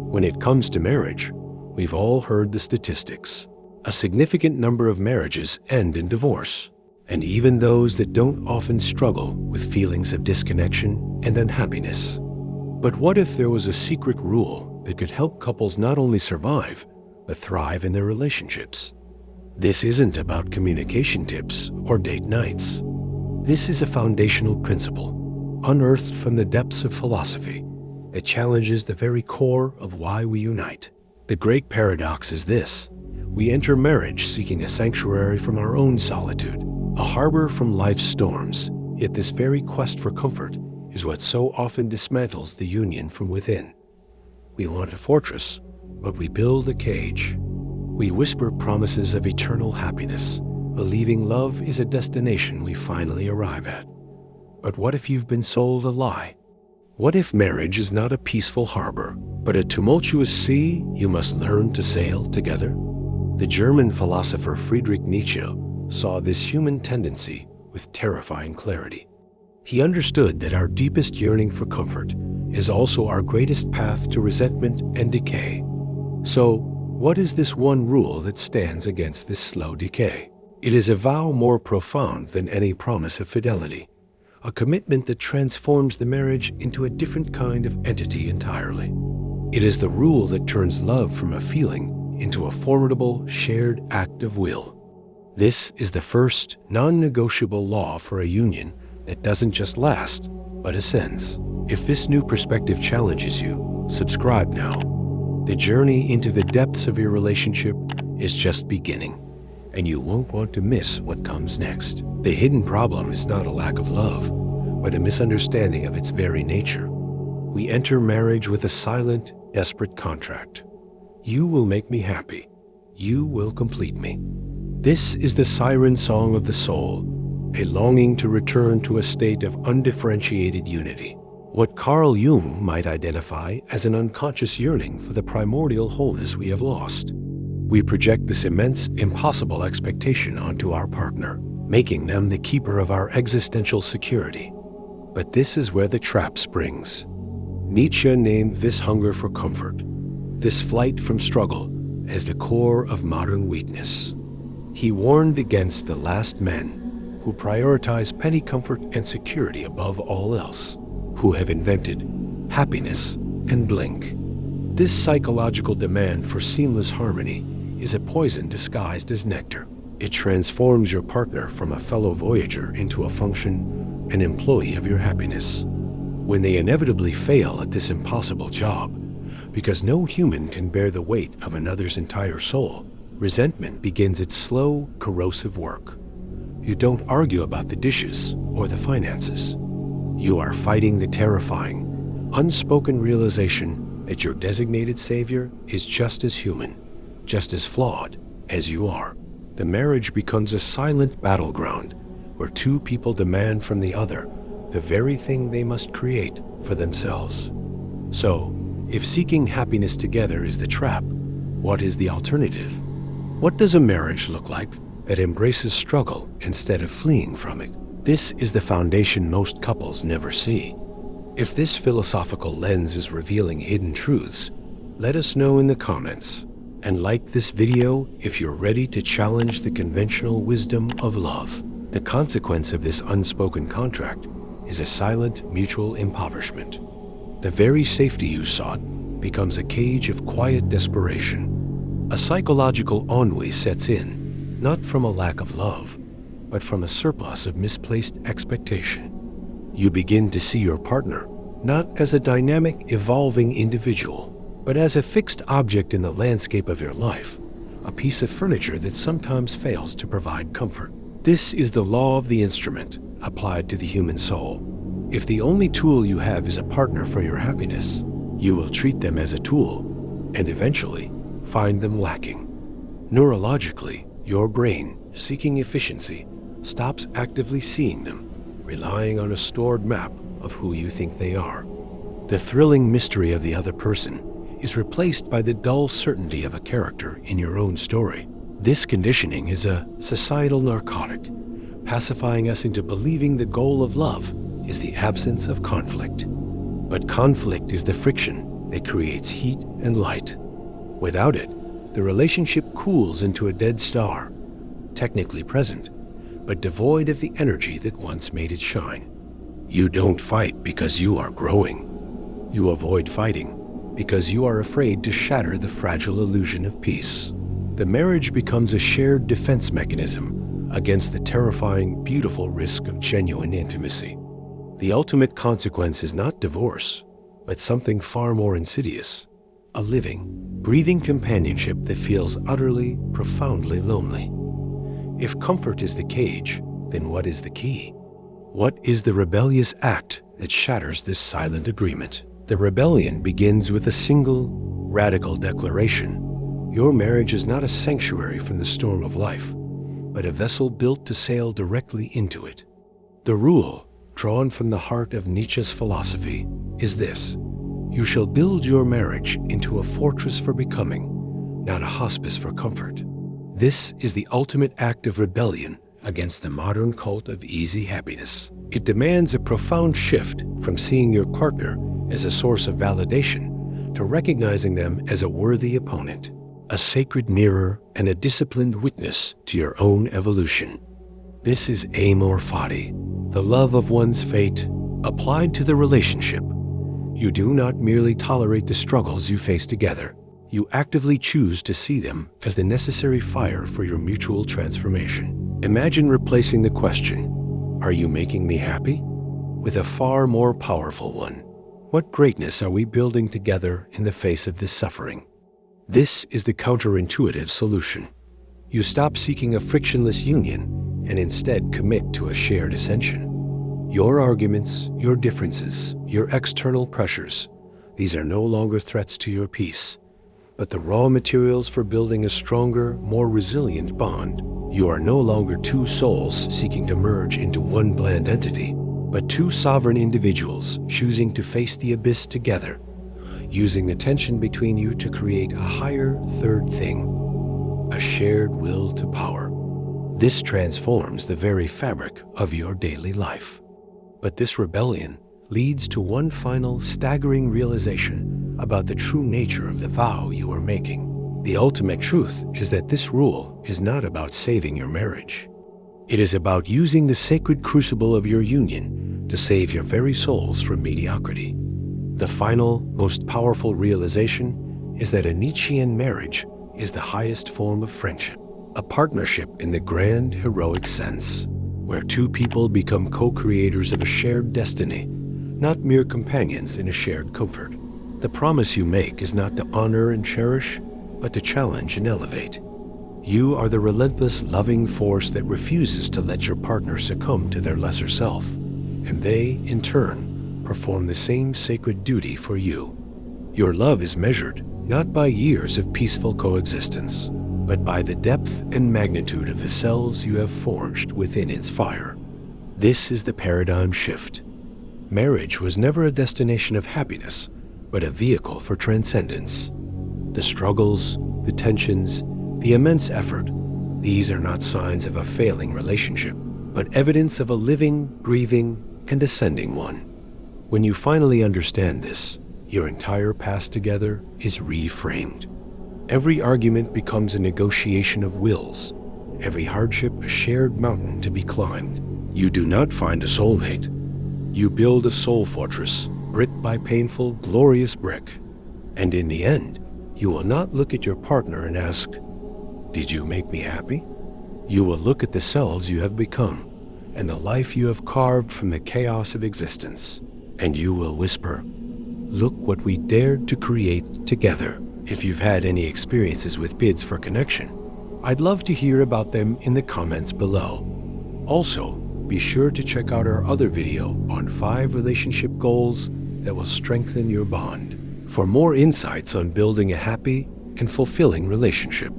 When it comes to marriage, we've all heard the statistics. A significant number of marriages end in divorce, and even those that don't often struggle with feelings of disconnection and unhappiness. But what if there was a secret rule that could help couples not only survive, but thrive in their relationships? This isn't about communication tips or date nights. This is a foundational principle, unearthed from the depths of philosophy, that challenges the very core of why we unite. The great paradox is this: we enter marriage seeking a sanctuary from our own solitude, a harbor from life's storms, yet this very quest for comfort is what so often dismantles the union from within. We want a fortress, but we build a cage. We whisper promises of eternal happiness, believing love is a destination we finally arrive at. But what if you've been sold a lie? What if marriage is not a peaceful harbor, but a tumultuous sea you must learn to sail together? The German philosopher Friedrich Nietzsche saw this human tendency with terrifying clarity. He understood that our deepest yearning for comfort is also our greatest path to resentment and decay. So, what is this one rule that stands against this slow decay? It is a vow more profound than any promise of fidelity, a commitment that transforms the marriage into a different kind of entity entirely. It is the rule that turns love from a feeling into a formidable, shared act of will. This is the first, non-negotiable law for a union that doesn't just last, but ascends. If this new perspective challenges you, subscribe now. The journey into the depths of your relationship is just beginning, and you won't want to miss what comes next. The hidden problem is not a lack of love, but a misunderstanding of its very nature. We enter marriage with a silent, desperate contract. You will make me happy. You will complete me. This is the siren song of the soul, a longing to return to a state of undifferentiated unity. What Carl Jung might identify as an unconscious yearning for the primordial wholeness we have lost. We project this immense, impossible expectation onto our partner, making them the keeper of our existential security. But this is where the trap springs. Nietzsche named this hunger for comfort, this flight from struggle, as the core of modern weakness. He warned against the last men, who prioritize petty comfort and security above all else, who have invented happiness and blink. This psychological demand for seamless harmony is a poison disguised as nectar. It transforms your partner from a fellow voyager into a function, an employee of your happiness. When they inevitably fail at this impossible job, because no human can bear the weight of another's entire soul, resentment begins its slow, corrosive work. You don't argue about the dishes or the finances. You are fighting the terrifying, unspoken realization that your designated savior is just as human, just as flawed as you are. The marriage becomes a silent battleground where two people demand from the other the very thing they must create for themselves. So, if seeking happiness together is the trap, what is the alternative? What does a marriage look like that embraces struggle instead of fleeing from it? This is the foundation most couples never see. If this philosophical lens is revealing hidden truths, let us know in the comments. And like this video if you're ready to challenge the conventional wisdom of love. The consequence of this unspoken contract is a silent mutual impoverishment. The very safety you sought becomes a cage of quiet desperation. A psychological ennui sets in, not from a lack of love, but from a surplus of misplaced expectation. You begin to see your partner not as a dynamic, evolving individual, but as a fixed object in the landscape of your life, a piece of furniture that sometimes fails to provide comfort. This is the law of the instrument applied to the human soul. If the only tool you have is a partner for your happiness, you will treat them as a tool and eventually find them lacking. Neurologically, your brain, seeking efficiency, stops actively seeing them, relying on a stored map of who you think they are. The thrilling mystery of the other person is replaced by the dull certainty of a character in your own story. This conditioning is a societal narcotic, pacifying us into believing the goal of love is the absence of conflict. But conflict is the friction that creates heat and light. Without it, the relationship cools into a dead star, technically present, but devoid of the energy that once made it shine. You don't fight because you are growing. You avoid fighting because you are afraid to shatter the fragile illusion of peace. The marriage becomes a shared defense mechanism against the terrifying, beautiful risk of genuine intimacy. The ultimate consequence is not divorce, but something far more insidious: a living, breathing companionship that feels utterly, profoundly lonely. If comfort is the cage, then what is the key? What is the rebellious act that shatters this silent agreement? The rebellion begins with a single, radical declaration. Your marriage is not a sanctuary from the storm of life, but a vessel built to sail directly into it. The rule, drawn from the heart of Nietzsche's philosophy, is this: you shall build your marriage into a fortress for becoming, not a hospice for comfort. This is the ultimate act of rebellion against the modern cult of easy happiness. It demands a profound shift from seeing your partner as a source of validation to recognizing them as a worthy opponent, a sacred mirror and a disciplined witness to your own evolution. This is amor fati, the love of one's fate applied to the relationship. You do not merely tolerate the struggles you face together. You actively choose to see them as the necessary fire for your mutual transformation. Imagine replacing the question, "Are you making me happy?" with a far more powerful one: what greatness are we building together in the face of this suffering? This is the counterintuitive solution. You stop seeking a frictionless union and instead commit to a shared ascension. Your arguments, your differences, your external pressures, these are no longer threats to your peace, but the raw materials for building a stronger, more resilient bond. You are no longer two souls seeking to merge into one bland entity, but two sovereign individuals choosing to face the abyss together, using the tension between you to create a higher third thing, a shared will to power. This transforms the very fabric of your daily life. But this rebellion leads to one final staggering realization about the true nature of the vow you are making. The ultimate truth is that this rule is not about saving your marriage. It is about using the sacred crucible of your union to save your very souls from mediocrity. The final, most powerful realization is that a Nietzschean marriage is the highest form of friendship, a partnership in the grand, heroic sense, where two people become co-creators of a shared destiny, not mere companions in a shared comfort. The promise you make is not to honor and cherish, but to challenge and elevate. You are the relentless, loving force that refuses to let your partner succumb to their lesser self, and they, in turn, perform the same sacred duty for you. Your love is measured not by years of peaceful coexistence, but by the depth and magnitude of the selves you have forged within its fire. This is the paradigm shift. Marriage was never a destination of happiness, but a vehicle for transcendence. The struggles, the tensions, the immense effort, these are not signs of a failing relationship, but evidence of a living, breathing, and ascending one. When you finally understand this, your entire past together is reframed. Every argument becomes a negotiation of wills, every hardship a shared mountain to be climbed. You do not find a soulmate. You build a soul fortress, brick by painful, glorious brick. And in the end, you will not look at your partner and ask, "Did you make me happy?" You will look at the selves you have become and the life you have carved from the chaos of existence, and you will whisper, "Look what we dared to create together." If you've had any experiences with bids for connection, I'd love to hear about them in the comments below. Also, be sure to check out our other video on 5 relationship goals that will strengthen your bond for more insights on building a happy and fulfilling relationship.